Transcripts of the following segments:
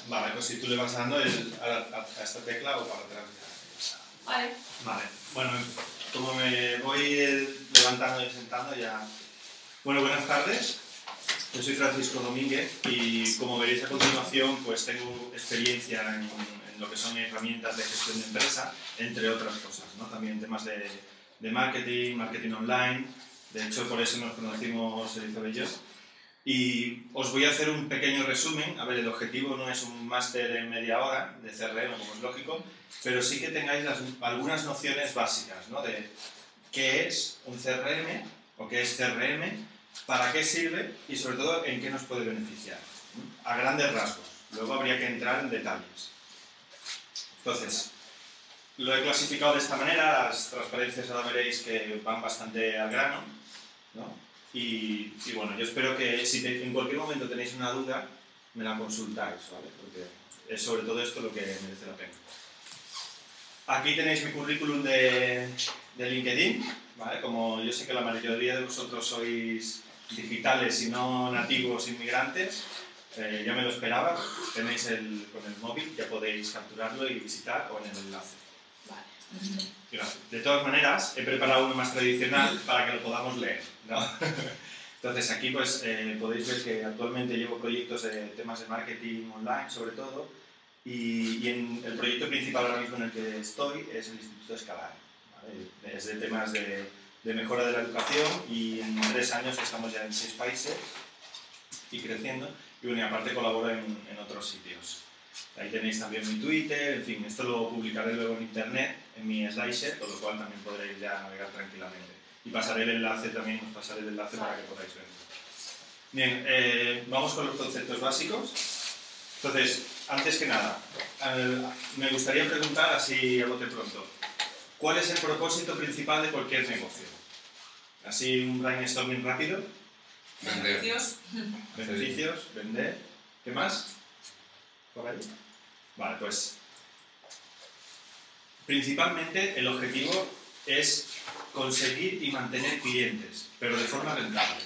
Vale, pues si tú le vas dando a esta tecla o para atrás. Vale. Vale, bueno, como me voy levantando y sentando ya... Bueno, buenas tardes. Yo soy Francisco Domínguez y como veréis a continuación, pues tengo experiencia en lo que son herramientas de gestión de empresa, entre otras cosas, ¿no? También temas de marketing, marketing online. De hecho, por eso nos conocimos Elizabeth y yo. Y os voy a hacer un pequeño resumen. A ver, el objetivo no es un máster en media hora de CRM, como es lógico, pero sí que tengáis algunas nociones básicas, ¿no? De qué es un CRM o qué es CRM, para qué sirve y sobre todo en qué nos puede beneficiar, ¿no? A grandes rasgos. Luego habría que entrar en detalles. Entonces, lo he clasificado de esta manera. Las transparencias ahora veréis que van bastante al grano, ¿no? Y bueno, yo espero que si en cualquier momento tenéis una duda, me la consultáis, ¿vale? Porque es sobre todo esto lo que merece la pena. Aquí tenéis mi currículum de LinkedIn, ¿vale? Como yo sé que la mayoría de vosotros sois digitales y no nativos inmigrantes, ya me lo esperaba. Tenéis con el móvil, ya podéis capturarlo y visitar o en el enlace. Vale. Gracias. De todas maneras, he preparado uno más tradicional para que lo podamos leer, ¿no? Entonces aquí pues podéis ver que actualmente llevo proyectos de temas de marketing online sobre todo y el proyecto principal ahora mismo en el que estoy es el Instituto Escalar, ¿vale? Es de temas de mejora de la educación y en 3 años estamos ya en 6 países y creciendo y bueno, y aparte colaboro en otros sitios. Ahí tenéis también mi Twitter, en fin, esto lo publicaré luego en internet, en mi Slicer, con lo cual también podréis ya navegar tranquilamente. Y pasaré el enlace también, os pasaré el enlace para que podáis verlo. Bien, vamos con los conceptos básicos. Entonces, antes que nada, me gustaría preguntar, así a bote pronto, ¿cuál es el propósito principal de cualquier negocio? Así un brainstorming rápido. Beneficios. Beneficios, vender. ¿Qué más? ¿Por ahí? Vale, pues principalmente el objetivo es conseguir y mantener clientes, pero de forma rentable.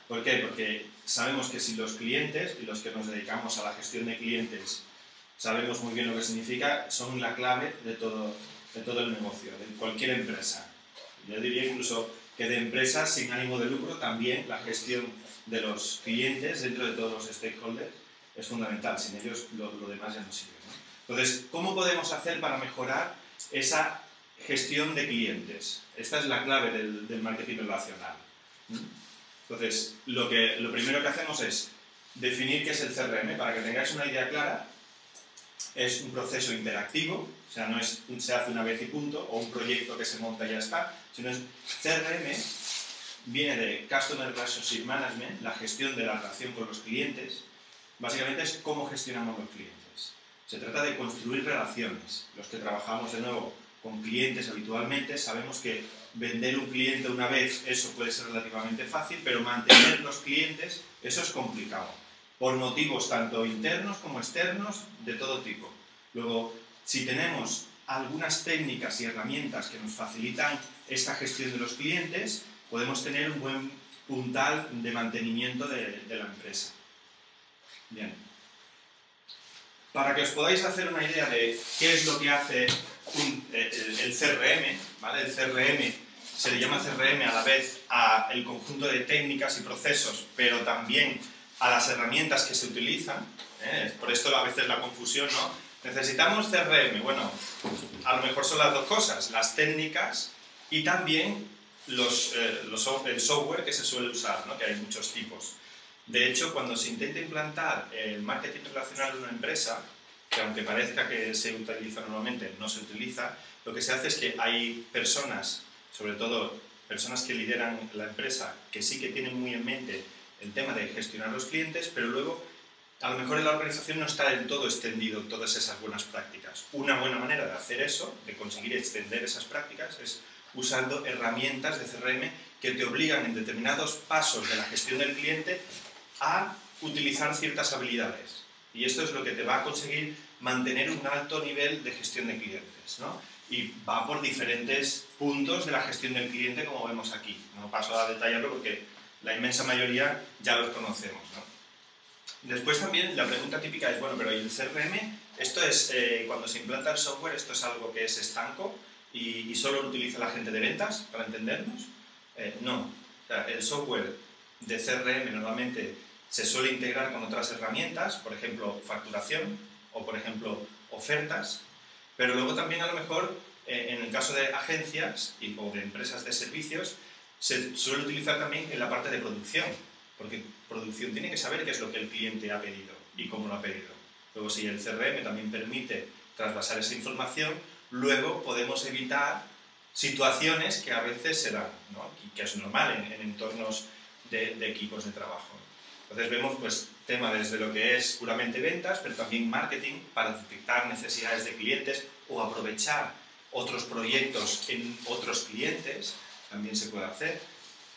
¿Por qué? Porque sabemos que si los clientes, y los que nos dedicamos a la gestión de clientes, sabemos muy bien lo que significa, son la clave de todo el negocio, de cualquier empresa. Yo diría incluso que de empresas sin ánimo de lucro también la gestión de los clientes dentro de todos los stakeholders es fundamental. Sin ellos lo demás ya no sirve, ¿no? Entonces, ¿cómo podemos hacer para mejorar esa gestión de clientes? Esta es la clave del marketing relacional. Entonces, lo primero que hacemos es definir qué es el CRM. Para que tengáis una idea clara, es un proceso interactivo, o sea, no es se hace una vez y punto, o un proyecto que se monta y ya está, sino es CRM, viene de Customer Relationship Management, la gestión de la relación con los clientes. Básicamente es cómo gestionamos los clientes. Se trata de construir relaciones. Los que trabajamos de nuevo con clientes habitualmente sabemos que vender un cliente una vez, eso puede ser relativamente fácil, pero mantener los clientes, eso es complicado, por motivos tanto internos como externos, de todo tipo. Luego, si tenemos algunas técnicas y herramientas que nos facilitan esta gestión de los clientes, podemos tener un buen puntal de mantenimiento de la empresa. Bien. Para que os podáis hacer una idea de qué es lo que hace el CRM, ¿vale? El CRM se le llama CRM a la vez al conjunto de técnicas y procesos, pero también a las herramientas que se utilizan, ¿eh? Por esto a veces la confusión, ¿no? Necesitamos CRM, bueno, a lo mejor son las dos cosas, las técnicas y también el software que se suele usar, ¿no? Que hay muchos tipos. De hecho, cuando se intenta implantar el marketing relacional en una empresa, que aunque parezca que se utiliza normalmente, no se utiliza, lo que se hace es que hay personas, sobre todo personas que lideran la empresa, que sí que tienen muy en mente el tema de gestionar los clientes, pero luego a lo mejor en la organización no está del todo extendido todas esas buenas prácticas. Una buena manera de hacer eso, de conseguir extender esas prácticas, es usando herramientas de CRM que te obligan en determinados pasos de la gestión del cliente a utilizar ciertas habilidades. Y esto es lo que te va a conseguir mantener un alto nivel de gestión de clientes, ¿no? Y va por diferentes puntos de la gestión del cliente, como vemos aquí. No paso a detallarlo porque la inmensa mayoría ya los conocemos, ¿no? Después también la pregunta típica es, bueno, pero ¿y el CRM? Esto es, cuando se implanta el software, ¿esto es algo que es estanco y solo lo utiliza la gente de ventas, para entendernos? No. O sea, el software de CRM normalmente se suele integrar con otras herramientas, por ejemplo, facturación o, por ejemplo, ofertas, pero luego también a lo mejor, en el caso de agencias o de empresas de servicios, se suele utilizar también en la parte de producción, porque producción tiene que saber qué es lo que el cliente ha pedido y cómo lo ha pedido. Luego, si el CRM también permite trasvasar esa información, luego podemos evitar situaciones que a veces se dan, ¿no? Y que es normal en entornos de equipos de trabajo. Entonces vemos pues, tema desde lo que es puramente ventas, pero también marketing para detectar necesidades de clientes o aprovechar otros proyectos en otros clientes, también se puede hacer.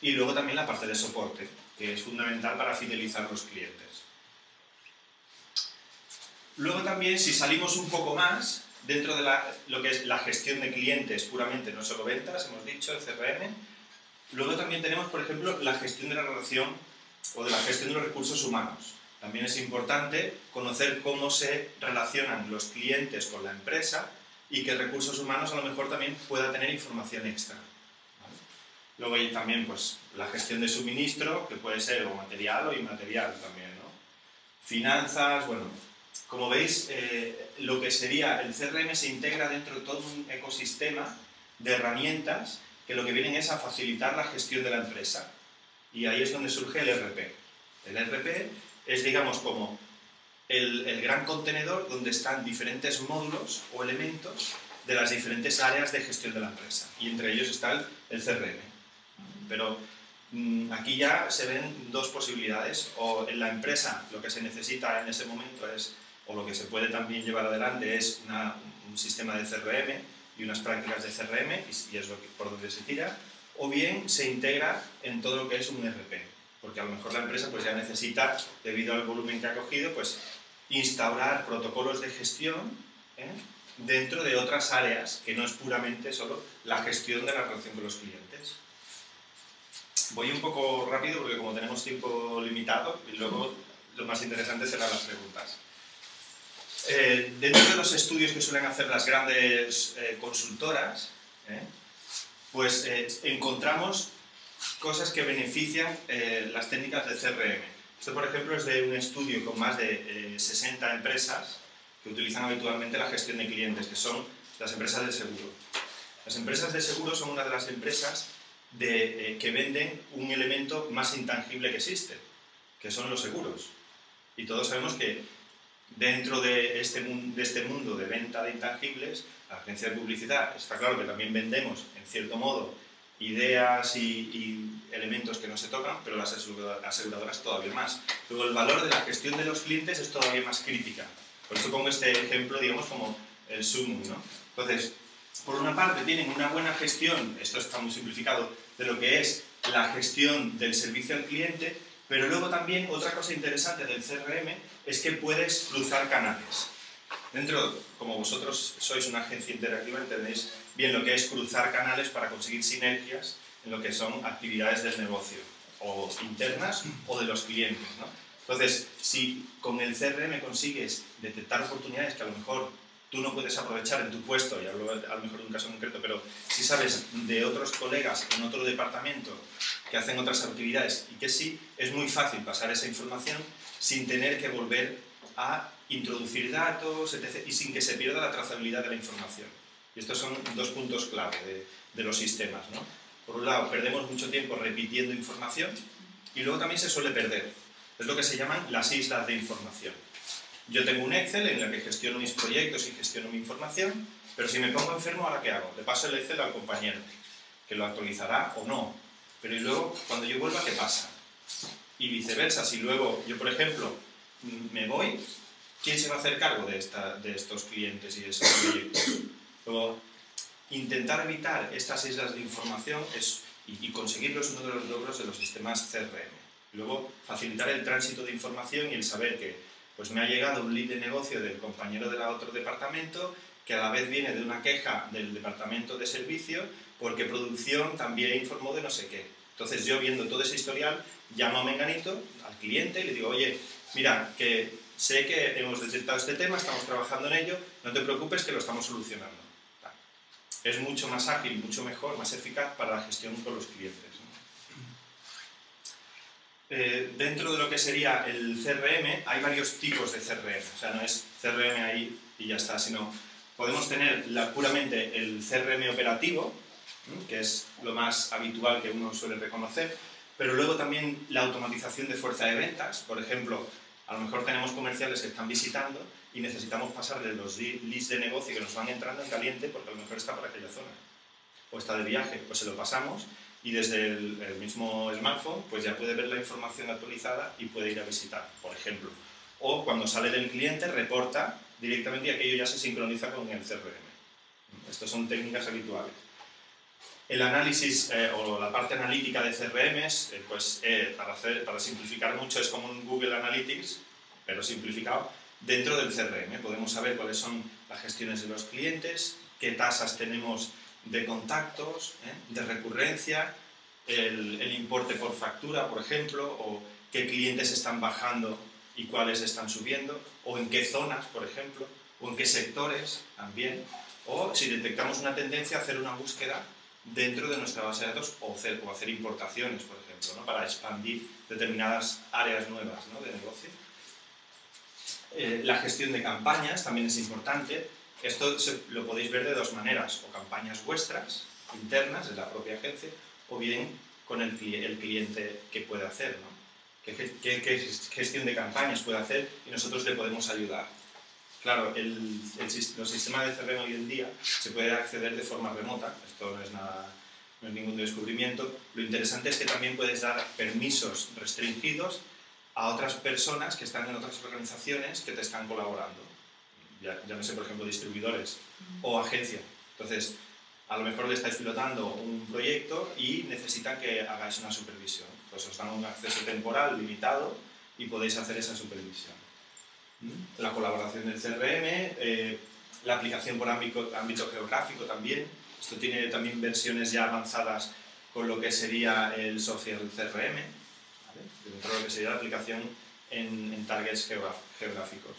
Y luego también la parte de soporte, que es fundamental para fidelizar los clientes. Luego también, si salimos un poco más, dentro de lo que es la gestión de clientes puramente, no solo ventas, hemos dicho, el CRM, luego también tenemos, por ejemplo, la gestión de la relación o de la gestión de los recursos humanos. También es importante conocer cómo se relacionan los clientes con la empresa y que recursos humanos a lo mejor también pueda tener información extra. ¿Vale? Luego hay también pues, la gestión de suministro, que puede ser o material o inmaterial también, ¿no? Finanzas, bueno, como veis, lo que sería el CRM se integra dentro de todo un ecosistema de herramientas que lo que vienen es a facilitar la gestión de la empresa. Y ahí es donde surge el ERP. El ERP es, digamos, como el gran contenedor donde están diferentes módulos o elementos de las diferentes áreas de gestión de la empresa. Y entre ellos está el CRM. Pero aquí ya se ven dos posibilidades. O en la empresa lo que se necesita en ese momento es, o lo que se puede también llevar adelante es un sistema de CRM y unas prácticas de CRM, y es por donde se tira, o bien se integra en todo lo que es un ERP, porque a lo mejor la empresa pues ya necesita, debido al volumen que ha cogido, pues instaurar protocolos de gestión dentro de otras áreas, que no es puramente solo la gestión de la relación con los clientes. Voy un poco rápido porque como tenemos tiempo limitado, y luego lo más interesante serán las preguntas. Dentro de los estudios que suelen hacer las grandes consultoras, pues encontramos cosas que benefician las técnicas de CRM. Esto, por ejemplo, es de un estudio con más de 60 empresas que utilizan habitualmente la gestión de clientes, que son las empresas de seguro. Las empresas de seguro son una de las empresas que venden un elemento más intangible que existe, que son los seguros. Y todos sabemos que dentro de este mundo de venta de intangibles, la agencia de publicidad, está claro que también vendemos, en cierto modo, ideas y elementos que no se tocan, pero las aseguradoras todavía más. Luego, el valor de la gestión de los clientes es todavía más crítica. Por eso pongo este ejemplo, digamos, como el sumum, ¿no? Entonces, por una parte tienen una buena gestión, esto está muy simplificado, de lo que es la gestión del servicio al cliente, pero luego también otra cosa interesante del CRM es que puedes cruzar canales. Dentro, como vosotros sois una agencia interactiva, entendéis bien lo que es cruzar canales para conseguir sinergias en lo que son actividades del negocio, o internas o de los clientes, ¿no? Entonces, si con el CRM consigues detectar oportunidades que a lo mejor tú no puedes aprovechar en tu puesto, y hablo a lo mejor de un caso concreto, pero si sabes de otros colegas en otro departamento que hacen otras actividades y que sí, es muy fácil pasar esa información sin tener que volver a introducir datos, etc., y sin que se pierda la trazabilidad de la información. Y estos son dos puntos clave de los sistemas, ¿no? Por un lado, perdemos mucho tiempo repitiendo información y luego también se suele perder. Es lo que se llaman las islas de información. Yo tengo un Excel en el que gestiono mis proyectos y gestiono mi información, pero si me pongo enfermo, ¿ahora qué hago? Le paso el Excel al compañero, que lo actualizará o no. Pero y luego, cuando yo vuelva, ¿qué pasa? Y viceversa, si luego yo, por ejemplo, me voy, ¿quién se va a hacer cargo de estos clientes y de esos proyectos? Luego, intentar evitar estas islas de información y conseguirlo es uno de los logros de los sistemas CRM. Luego, facilitar el tránsito de información y el saber que pues me ha llegado un lead de negocio del compañero del otro departamento que a la vez viene de una queja del departamento de servicio porque producción también informó de no sé qué. Entonces yo, viendo todo ese historial, llamo a Menganito, al cliente, y le digo, oye, mira, que sé que hemos detectado este tema, estamos trabajando en ello, no te preocupes que lo estamos solucionando. Es mucho más ágil, mucho mejor, más eficaz para la gestión con los clientes, ¿no? Dentro de lo que sería el CRM, hay varios tipos de CRM. O sea, no es CRM ahí y ya está, sino podemos tener puramente el CRM operativo, ¿no?, que es lo más habitual que uno suele reconocer, pero luego también la automatización de fuerza de ventas. Por ejemplo, a lo mejor tenemos comerciales que están visitando y necesitamos pasarle los leads de negocio que nos van entrando en caliente porque a lo mejor está por aquella zona o está de viaje, pues se lo pasamos y desde el mismo smartphone pues ya puede ver la información actualizada y puede ir a visitar, por ejemplo. O cuando sale del cliente reporta directamente y aquello ya se sincroniza con el CRM. Estas son técnicas habituales. El análisis o la parte analítica de CRMs, para simplificar mucho, es como un Google Analytics, pero simplificado, dentro del CRM. Podemos saber cuáles son las gestiones de los clientes, qué tasas tenemos de contactos, de recurrencia, el importe por factura, por ejemplo, o qué clientes están bajando y cuáles están subiendo, o en qué zonas, por ejemplo, o en qué sectores también, o si detectamos una tendencia, hacer una búsqueda dentro de nuestra base de datos o hacer importaciones, por ejemplo, ¿no?, para expandir determinadas áreas nuevas, ¿no?, de negocio. La gestión de campañas también es importante. Esto lo podéis ver de dos maneras, o campañas vuestras, internas, de la propia agencia, o bien con el cliente que puede hacer, ¿no? ¿Qué gestión de campañas puede hacer? Y nosotros le podemos ayudar. Claro, los sistemas de CRM hoy en día se puede acceder de forma remota, esto no es nada, no es ningún descubrimiento. Lo interesante es que también puedes dar permisos restringidos a otras personas que están en otras organizaciones que te están colaborando. Llámese, por ejemplo, distribuidores o agencia. Entonces, a lo mejor le estáis pilotando un proyecto y necesitan que hagáis una supervisión. Pues os dan un acceso temporal limitado y podéis hacer esa supervisión. La colaboración del CRM, la aplicación por ámbito geográfico también. Esto tiene también versiones ya avanzadas con lo que sería el social CRM, ¿vale?, dentro de lo que sería la aplicación en targets geográficos.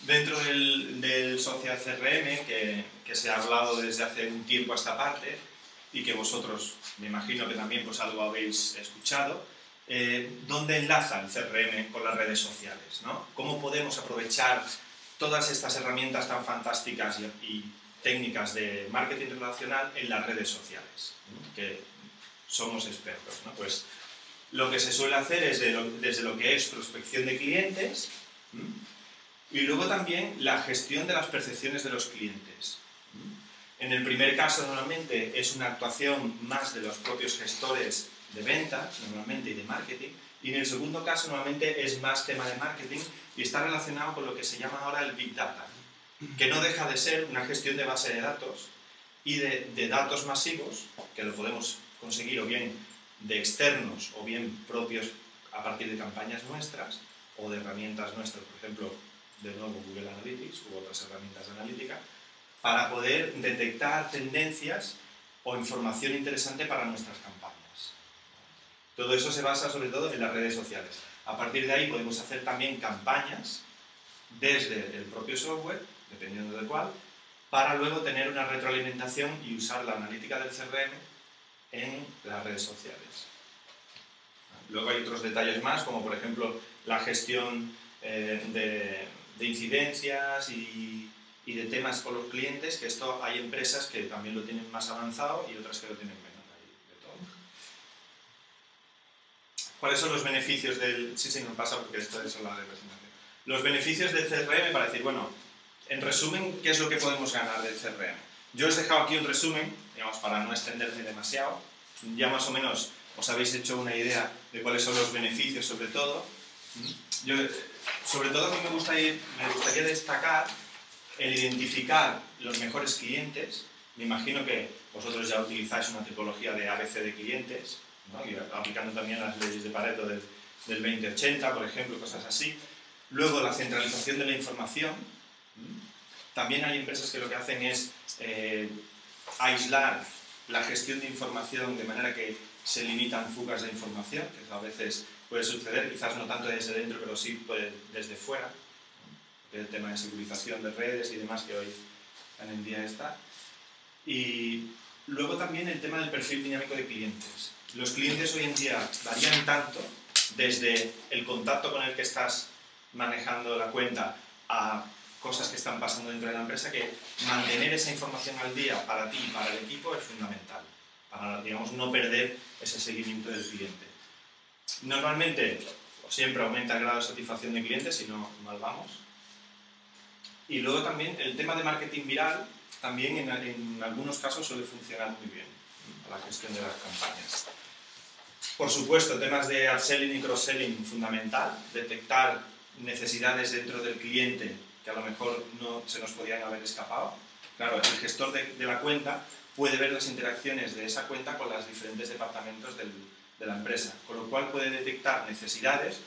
Dentro del social CRM, que se ha hablado desde hace un tiempo a esta parte, y que vosotros, me imagino que también pues algo habéis escuchado, ¿dónde enlaza el CRM con las redes sociales, ¿no? ¿Cómo podemos aprovechar todas estas herramientas tan fantásticas y técnicas de marketing relacional en las redes sociales, ¿no?, que somos expertos, ¿no? Pues lo que se suele hacer es desde lo que es prospección de clientes, y luego también la gestión de las percepciones de los clientes. En el primer caso, normalmente, es una actuación más de los propios gestores de ventas, normalmente, y de marketing, y en el segundo caso, normalmente, es más tema de marketing y está relacionado con lo que se llama ahora el Big Data, que no deja de ser una gestión de base de datos y de datos masivos, que lo podemos conseguir o bien de externos o bien propios a partir de campañas nuestras o de herramientas nuestras, por ejemplo, de nuevo Google Analytics u otras herramientas de analítica, para poder detectar tendencias o información interesante para nuestras campañas. Todo eso se basa sobre todo en las redes sociales. A partir de ahí podemos hacer también campañas desde el propio software, dependiendo de cuál, para luego tener una retroalimentación y usar la analítica del CRM en las redes sociales. Luego hay otros detalles más, como por ejemplo la gestión de incidencias y de temas con los clientes, que esto hay empresas que también lo tienen más avanzado y otras que lo tienen menos. De todo. ¿Cuáles son los beneficios del...? Sí, no pasa porque esto es la de presentación. Los beneficios del CRM para decir, bueno, en resumen, ¿qué es lo que podemos ganar del CRM? Yo os he dejado aquí un resumen, digamos, para no extenderme demasiado. Ya más o menos os habéis hecho una idea de cuáles son los beneficios, sobre todo. Sobre todo, a mí me gustaría destacar el identificar los mejores clientes. Me imagino que vosotros ya utilizáis una tipología de ABC de clientes, ¿no?, y aplicando también las leyes de Pareto del 20-80, por ejemplo, cosas así. Luego, la centralización de la información. También hay empresas que lo que hacen es aislar la gestión de información de manera que se limitan fugas de información, que a veces puede suceder, quizás no tanto desde dentro, pero sí desde fuera, ¿no? El tema de securización de redes y demás que hoy en el día está. Y luego también el tema del perfil dinámico de clientes. Los clientes hoy en día varían tanto desde el contacto con el que estás manejando la cuenta a cosas que están pasando dentro de la empresa, que mantener esa información al día para ti y para el equipo es fundamental, para, digamos, no perder ese seguimiento del cliente. Normalmente, o siempre aumenta el grado de satisfacción de clientes, si no, mal vamos. Y luego también el tema de marketing viral, también en algunos casos suele funcionar muy bien a la gestión de las campañas. Por supuesto, temas de upselling y cross-selling fundamental, detectar necesidades dentro del cliente que a lo mejor no se nos podían haber escapado. Claro, el gestor de la cuenta puede ver las interacciones de esa cuenta con los diferentes departamentos de la empresa, con lo cual puede detectar necesidades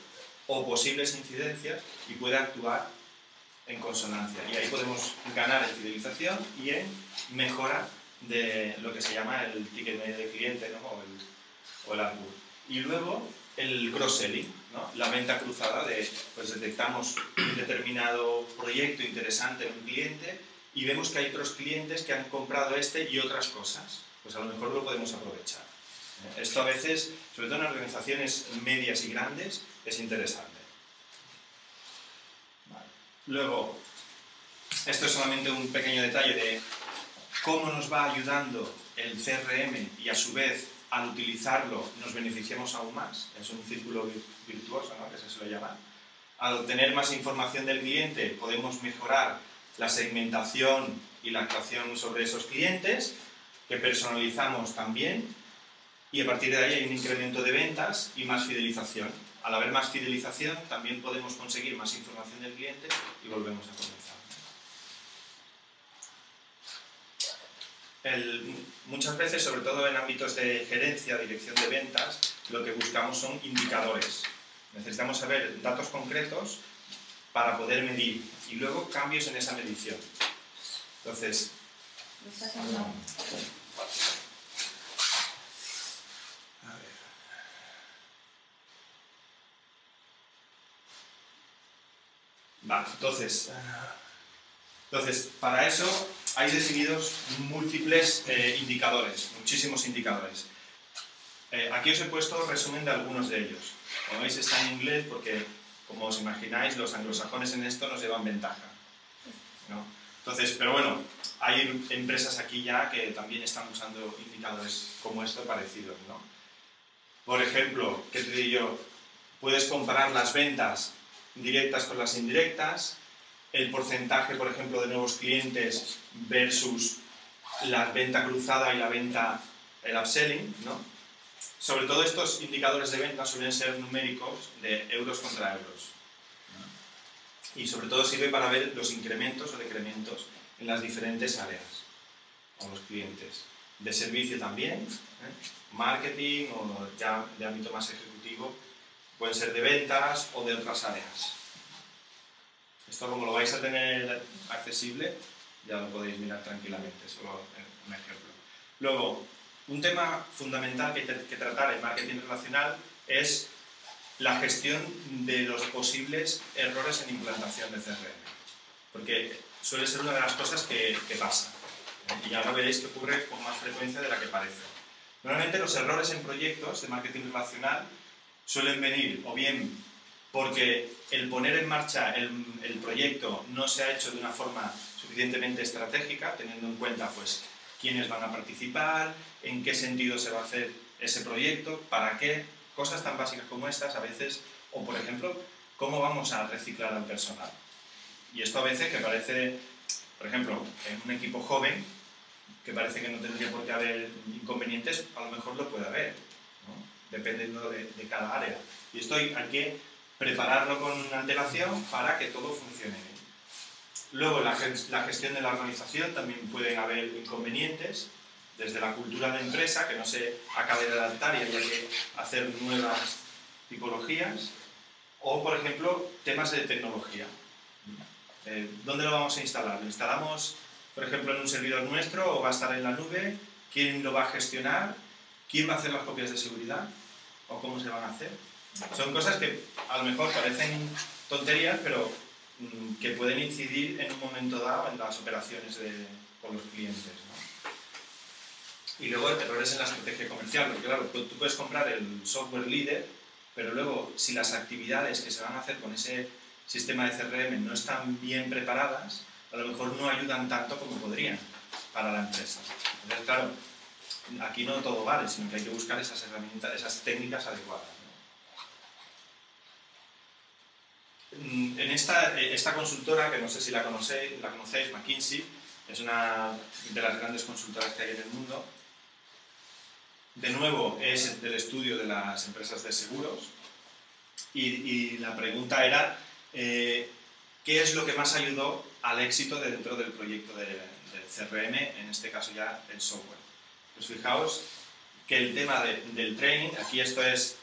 o posibles incidencias y puede actuar en consonancia. Y ahí podemos ganar en fidelización y en mejora de lo que se llama el ticket medio de cliente, ¿no? o el ARPU. Y luego el cross-selling, ¿no? La venta cruzada de, pues detectamos un determinado proyecto interesante en un cliente y vemos que hay otros clientes que han comprado este y otras cosas, pues a lo mejor lo podemos aprovechar. Esto a veces, sobre todo en organizaciones medias y grandes, es interesante. Vale. Luego, esto es solamente un pequeño detalle de cómo nos va ayudando el CRM y a su vez al utilizarlo nos beneficiamos aún más. Es un círculo virtuoso, ¿no? Que se suele llamar. Al obtener más información del cliente podemos mejorar la segmentación y la actuación sobre esos clientes, que personalizamos también, y a partir de ahí hay un incremento de ventas y más fidelización. Al haber más fidelización también podemos conseguir más información del cliente y volvemos a comenzar. Muchas veces, sobre todo en ámbitos de gerencia, dirección de ventas, lo que buscamos son indicadores. Necesitamos saber datos concretos para poder medir y luego cambios en esa medición. Entonces, entonces, para eso hay definidos múltiples indicadores, muchísimos indicadores. Aquí os he puesto resumen de algunos de ellos. Como veis está en inglés porque, como os imagináis, los anglosajones en esto nos llevan ventaja, ¿no? Entonces, pero bueno, hay empresas aquí ya que también están usando indicadores como esto parecidos, ¿no? Por ejemplo, ¿qué te digo yo? Puedes comparar las ventas directas con las indirectas, el porcentaje, por ejemplo, de nuevos clientes versus la venta cruzada y el upselling, ¿no? Sobre todo estos indicadores de venta suelen ser numéricos de euros contra euros, ¿no? Y sobre todo sirve para ver los incrementos o decrementos en las diferentes áreas o los clientes. De servicio también, marketing o ya de ámbito más ejecutivo, pueden ser de ventas o de otras áreas. Esto, como lo vais a tener accesible, ya lo podéis mirar tranquilamente, solo un ejemplo. Luego, un tema fundamental que tratar en marketing relacional es la gestión de los posibles errores en implantación de CRM. Porque suele ser una de las cosas que pasa. Y ahora veréis que ocurre con más frecuencia de la que parece. Normalmente los errores en proyectos de marketing relacional suelen venir o bien porque el poner en marcha el proyecto no se ha hecho de una forma suficientemente estratégica, teniendo en cuenta pues quiénes van a participar, en qué sentido se va a hacer ese proyecto, para qué, cosas tan básicas como estas a veces, o por ejemplo, cómo vamos a reciclar al personal. Y esto a veces que parece, por ejemplo, en un equipo joven, que parece que no tendría por qué haber inconvenientes, a lo mejor lo puede haber, ¿no? Dependiendo de cada área. Y esto hay que prepararlo con antelación para que todo funcione bien. Luego, la gestión de la organización, también pueden haber inconvenientes, desde la cultura de empresa, que no se acabe de adaptar y haya que hacer nuevas tipologías, o, por ejemplo, temas de tecnología. ¿Dónde lo vamos a instalar? ¿Lo instalamos, por ejemplo, en un servidor nuestro o va a estar en la nube? ¿Quién lo va a gestionar? ¿Quién va a hacer las copias de seguridad? ¿O cómo se van a hacer? Son cosas que a lo mejor parecen tonterías, pero que pueden incidir en un momento dado en las operaciones con los clientes, ¿no? Y luego errores en la estrategia comercial, porque claro, tú puedes comprar el software líder, pero luego si las actividades que se van a hacer con ese sistema de CRM no están bien preparadas, a lo mejor no ayudan tanto como podrían para la empresa. Entonces, claro, aquí no todo vale, sino que hay que buscar esas herramientas, esas técnicas adecuadas, ¿no? En esta consultora, que no sé si la conocéis, McKinsey, es una de las grandes consultoras que hay en el mundo. De nuevo, es del estudio de las empresas de seguros y la pregunta era ¿qué es lo que más ayudó al éxito dentro del proyecto del CRM, en este caso ya el software? Pues fijaos que el tema del training, aquí esto es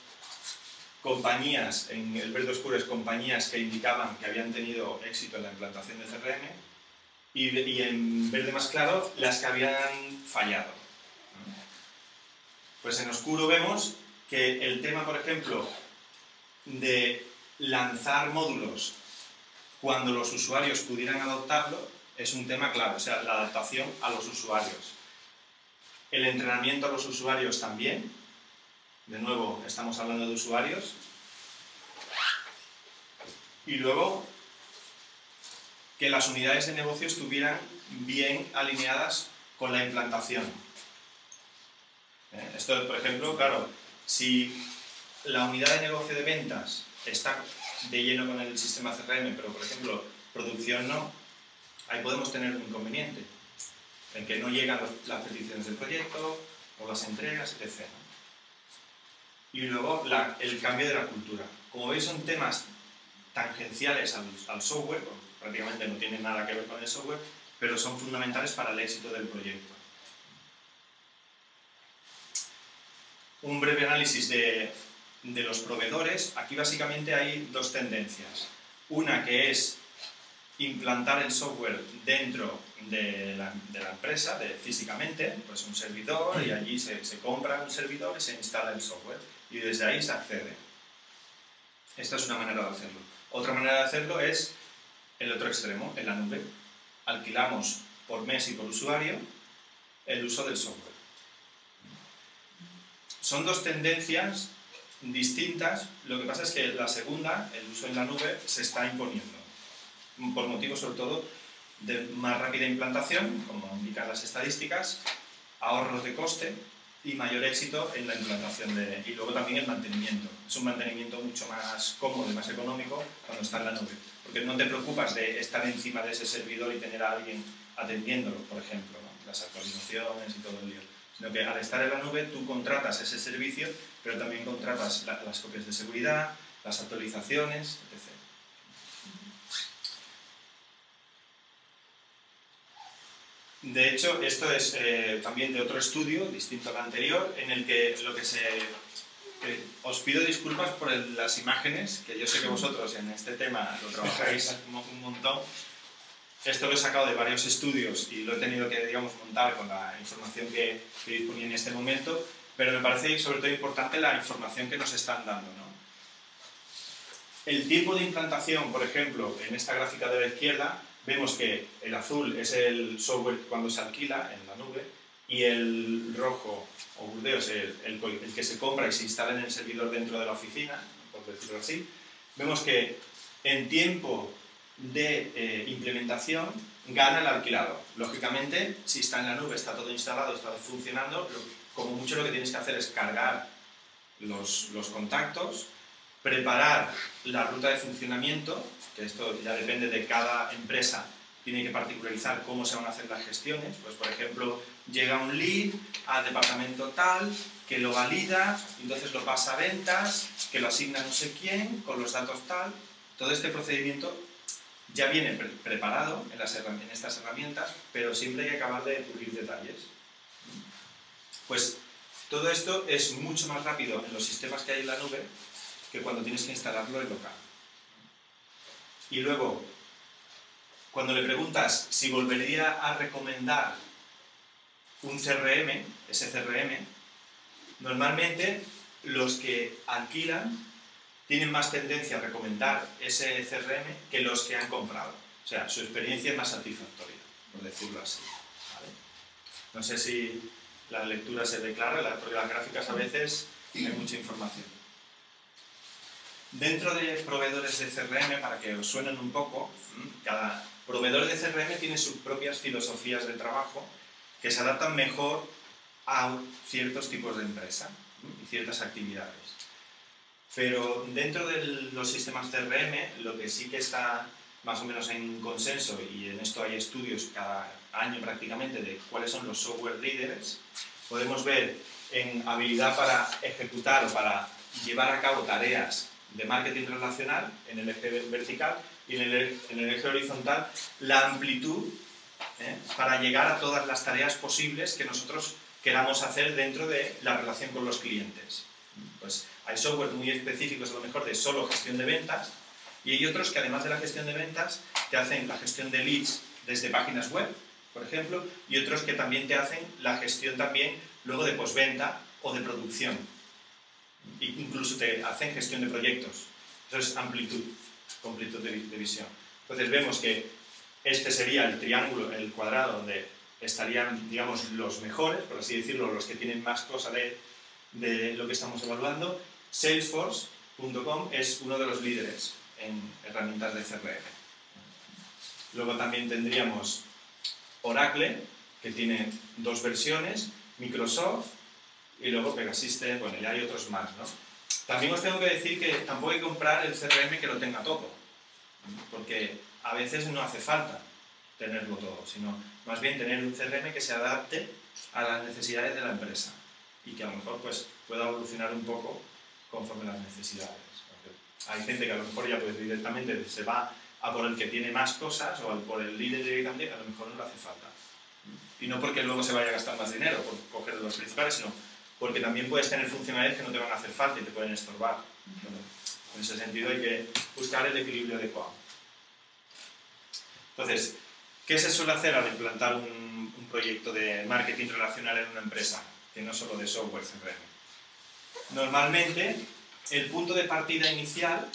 compañías, en el verde oscuro es compañías que indicaban que habían tenido éxito en la implantación de CRM y en verde más claro las que habían fallado. Pues en oscuro vemos que el tema, por ejemplo, de lanzar módulos cuando los usuarios pudieran adoptarlo es un tema clave, o sea, la adaptación a los usuarios. El entrenamiento a los usuarios también, de nuevo estamos hablando de usuarios. Y luego, que las unidades de negocio estuvieran bien alineadas con la implantación. Esto, por ejemplo, claro, si la unidad de negocio de ventas está de lleno con el sistema CRM, pero por ejemplo, producción no, ahí podemos tener un inconveniente, en que no llegan las peticiones del proyecto, o las entregas, etc., ¿no? Y luego el cambio de la cultura. Como veis, son temas tangenciales al software, prácticamente no tienen nada que ver con el software, pero son fundamentales para el éxito del proyecto. Un breve análisis de los proveedores. Aquí básicamente hay dos tendencias. Una que es implantar el software dentro de la empresa, físicamente, pues un servidor, y allí se compra un servidor y se instala el software, y desde ahí se accede. Esta es una manera de hacerlo. Otra manera de hacerlo es el otro extremo, en la nube. Alquilamos por mes y por usuario el uso del software. Son dos tendencias distintas, lo que pasa es que la segunda, el uso en la nube, se está imponiendo, por motivos sobre todo de más rápida implantación, como indican las estadísticas, ahorros de coste y mayor éxito en la implantación y luego también el mantenimiento. Es un mantenimiento mucho más cómodo y más económico cuando está en la nube, porque no te preocupas de estar encima de ese servidor y tener a alguien atendiéndolo, por ejemplo, ¿no? Las actualizaciones y todo el lío, sino que al estar en la nube tú contratas ese servicio, pero también contratas las copias de seguridad, las actualizaciones, etc. De hecho, esto es también de otro estudio, distinto al anterior, en el que os pido disculpas por las imágenes, que yo sé que vosotros en este tema lo trabajáis un montón. Esto lo he sacado de varios estudios y lo he tenido que, digamos, montar con la información que disponía en este momento, pero me parece sobre todo importante la información que nos están dando, ¿no? El tiempo de implantación, por ejemplo, en esta gráfica de la izquierda, vemos que el azul es el software cuando se alquila en la nube y el rojo o burdeo es el que se compra y se instala en el servidor dentro de la oficina, por decirlo así. Vemos que en tiempo de implementación gana el alquilado. Lógicamente, si está en la nube, está todo instalado, está funcionando, como mucho lo que tienes que hacer es cargar los contactos, preparar la ruta de funcionamiento, que esto ya depende de cada empresa, tiene que particularizar cómo se van a hacer las gestiones. Pues, por ejemplo, llega un lead al departamento tal, que lo valida, entonces lo pasa a ventas, que lo asigna no sé quién, con los datos tal. Todo este procedimiento ya viene preparado en estas herramientas, pero siempre hay que acabar de pulir detalles. Pues todo esto es mucho más rápido en los sistemas que hay en la nube que cuando tienes que instalarlo en local. Y luego, cuando le preguntas si volvería a recomendar un CRM, ese CRM, normalmente los que alquilan tienen más tendencia a recomendar ese CRM que los que han comprado. O sea, su experiencia es más satisfactoria, por decirlo así. ¿Vale? No sé si la lectura se ve clara, porque las gráficas a veces hay mucha información. Dentro de proveedores de CRM, para que os suenen un poco, cada proveedor de CRM tiene sus propias filosofías de trabajo que se adaptan mejor a ciertos tipos de empresa y ciertas actividades. Pero dentro de los sistemas CRM, lo que sí que está más o menos en consenso, y en esto hay estudios cada año prácticamente de cuáles son los software líderes, podemos ver en habilidad para ejecutar o para llevar a cabo tareas de marketing relacional en el eje vertical y en el eje horizontal la amplitud para llegar a todas las tareas posibles que nosotros queramos hacer dentro de la relación con los clientes. Pues hay software muy específicos a lo mejor de solo gestión de ventas y hay otros que además de la gestión de ventas te hacen la gestión de leads desde páginas web, por ejemplo, y otros que también te hacen la gestión también luego de postventa o de producción. Incluso te hacen gestión de proyectos. Eso es amplitud de visión. Entonces vemos que este sería el triángulo, el cuadrado, donde estarían, digamos, los mejores, por así decirlo, los que tienen más cosa de lo que estamos evaluando. Salesforce.com es uno de los líderes en herramientas de CRM. Luego también tendríamos Oracle, que tiene 2 versiones, Microsoft y luego Pegasystem, bueno, ya hay otros más, ¿no? También os tengo que decir que tampoco hay que comprar el CRM que lo tenga todo, porque a veces no hace falta tenerlo todo, sino más bien tener un CRM que se adapte a las necesidades de la empresa y que a lo mejor pues, pueda evolucionar un poco conforme las necesidades. Hay gente que a lo mejor ya pues, directamente se va a por el que tiene más cosas o por el líder directamente, a lo mejor no le hace falta. Y no porque luego se vaya a gastar más dinero por coger los principales, sino porque también puedes tener funcionalidades que no te van a hacer falta y te pueden estorbar. En ese sentido hay que buscar el equilibrio adecuado. Entonces, ¿qué se suele hacer al implantar un proyecto de marketing relacional en una empresa? Que no solo de software CRM. Normalmente, el punto de partida inicial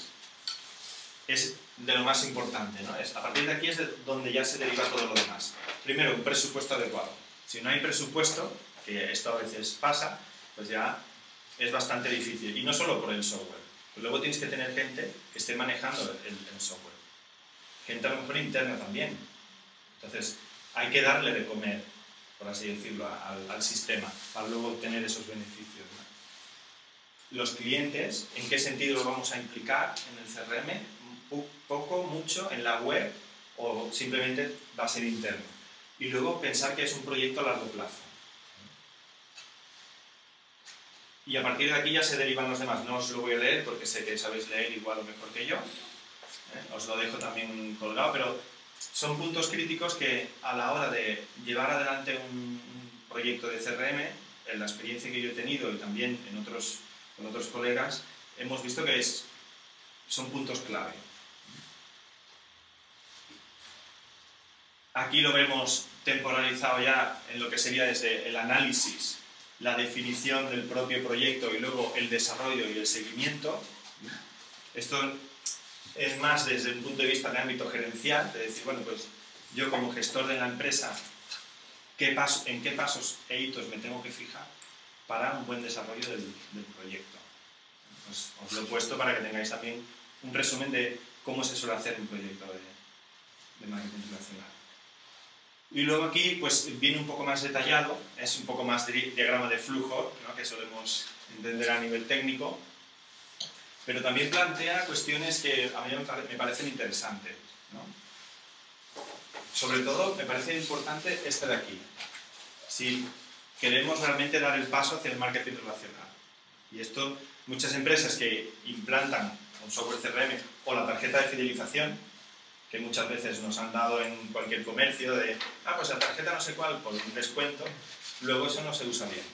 es de lo más importante, ¿no? A partir de aquí es de donde ya se deriva todo lo demás. Primero, un presupuesto adecuado. Si no hay presupuesto, que esto a veces pasa, pues ya es bastante difícil. Y no solo por el software. Pues luego tienes que tener gente que esté manejando el software. Gente a lo mejor interna también. Entonces, hay que darle de comer, por así decirlo, al sistema, para luego obtener esos beneficios, ¿no? Los clientes, ¿en qué sentido lo vamos a implicar en el CRM? Poco, mucho, en la web o simplemente va a ser interno. Y luego pensar que es un proyecto a largo plazo. Y a partir de aquí ya se derivan los demás. No os lo voy a leer porque sé que sabéis leer igual o mejor que yo. Os lo dejo también colgado, pero son puntos críticos que a la hora de llevar adelante un proyecto de CRM, en la experiencia que yo he tenido y también con otros colegas, hemos visto que son puntos clave. Aquí lo vemos temporalizado ya en lo que sería desde el análisis, la definición del propio proyecto y luego el desarrollo y el seguimiento. Esto es más desde un punto de vista de ámbito gerencial, de decir, bueno, pues yo como gestor de la empresa, ¿en qué pasos e hitos me tengo que fijar para un buen desarrollo del proyecto? Pues os lo he puesto para que tengáis también un resumen de cómo se suele hacer un proyecto de marketing relacional. Y luego aquí pues viene un poco más detallado, es un poco más diagrama de flujo, ¿no? Que solemos entender a nivel técnico, pero también plantea cuestiones que a mí me parecen interesantes, ¿no? Sobre todo me parece importante este de aquí, si queremos realmente dar el paso hacia el marketing relacional. Y esto, muchas empresas que implantan un software CRM o la tarjeta de fidelización, que muchas veces nos han dado en cualquier comercio de, pues la tarjeta no sé cuál, por un descuento, luego eso no se usa bien.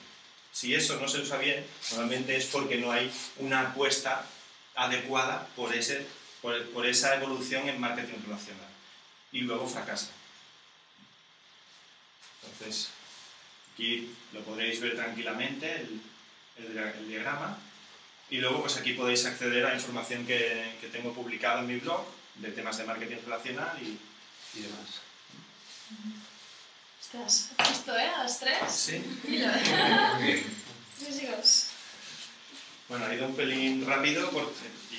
Si eso no se usa bien, normalmente es porque no hay una apuesta adecuada por esa evolución en marketing relacional. Y luego fracasa. Entonces, aquí lo podréis ver tranquilamente, el diagrama. Y luego pues aquí podéis acceder a información que tengo publicado en mi blog de temas de marketing relacional y demás. Estás justo, a las 3. Sí. Muy bien. Sí. Bueno, ha ido un pelín rápido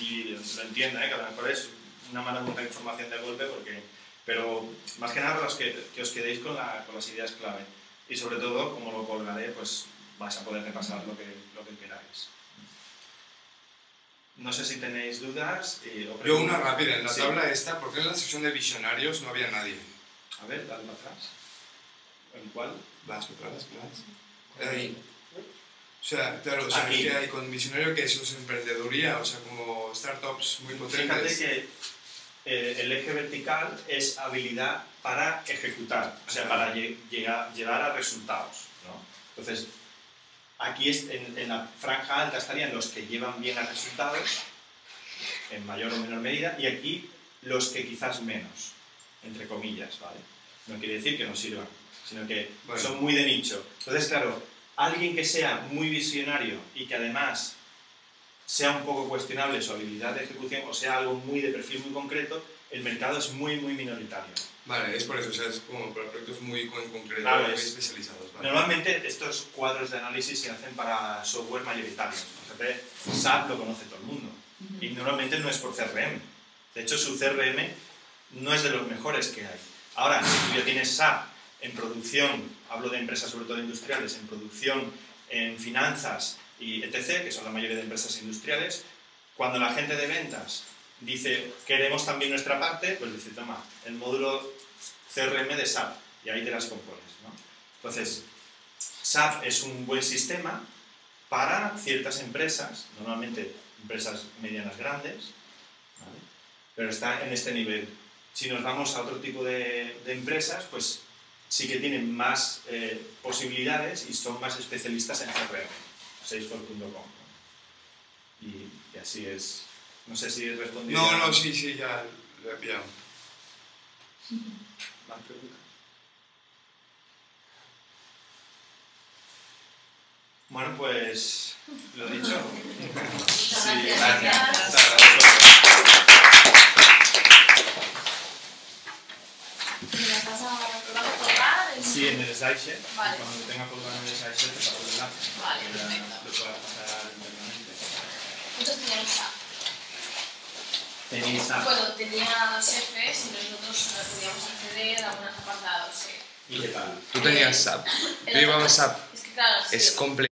y lo entiendo, que a lo mejor es una mala monta de información de golpe, pero más que nada para que os quedéis con las ideas clave. Y sobre todo, como lo colgaré, pues vais a poder repasar lo que queráis. No sé si tenéis dudas. Yo una rápida, en la Sí. tabla esta, ¿por qué en la sección de visionarios no había nadie? A ver, dale para atrás. ¿En cuál? Vas. Ahí. O sea, claro, o sea, Aquí. es que hay con visionario que eso es emprendeduría, o sea, como startups muy potentes. Fíjate que el eje vertical es habilidad para ejecutar, o sea, para llegar a resultados, ¿no? Entonces, aquí en la franja alta estarían los que llevan bien a resultados, en mayor o menor medida, y aquí los que quizás menos, entre comillas, ¿vale? No quiere decir que no sirvan, sino que son muy de nicho. Entonces, claro, alguien que sea muy visionario y que además sea un poco cuestionable su habilidad de ejecución o sea algo muy de perfil muy concreto, el mercado es muy minoritario. Vale, es por eso, o sea, es como para proyectos muy concretos, Claro, muy especializados. Vale. Normalmente estos cuadros de análisis se hacen para software mayoritario. Fíjate, SAP lo conoce todo el mundo y normalmente no es por CRM. De hecho, su CRM no es de los mejores que hay. Ahora, si tú ya tienes SAP en producción, hablo de empresas sobre todo industriales, en producción, en finanzas y etc., que son la mayoría de empresas industriales, cuando la gente de ventas dice, queremos también nuestra parte, pues dice, toma, el módulo CRM de SAP, y ahí te las compones, ¿no? Entonces, SAP es un buen sistema para ciertas empresas, normalmente empresas medianas grandes, ¿vale? Pero está en este nivel. Si nos vamos a otro tipo de empresas, pues sí que tienen más posibilidades y son más especialistas en CRM, salesforce.com, ¿no? Y así es. No sé si he respondido. No, sí, ya lo he pillado. ¿Más preguntas? Bueno, pues lo dicho. Sí, Gracias. ¿Me las vas a colgar? Sí, en el slideshare. Vale. Cuando lo tenga colgado en el slideshare, te paso el enlace. Vale, Ya perfecto. lo puedas pasar internamente. ¿Cuántos teníais SAP? Tenéis SAP. Bueno, tenía dos Fs y nosotros podíamos acceder a algunos apartados, sí. ¿Y qué tal? Tú tenías SAP, yo Era- llevaba SAP, Es que claro, es sí. complejo.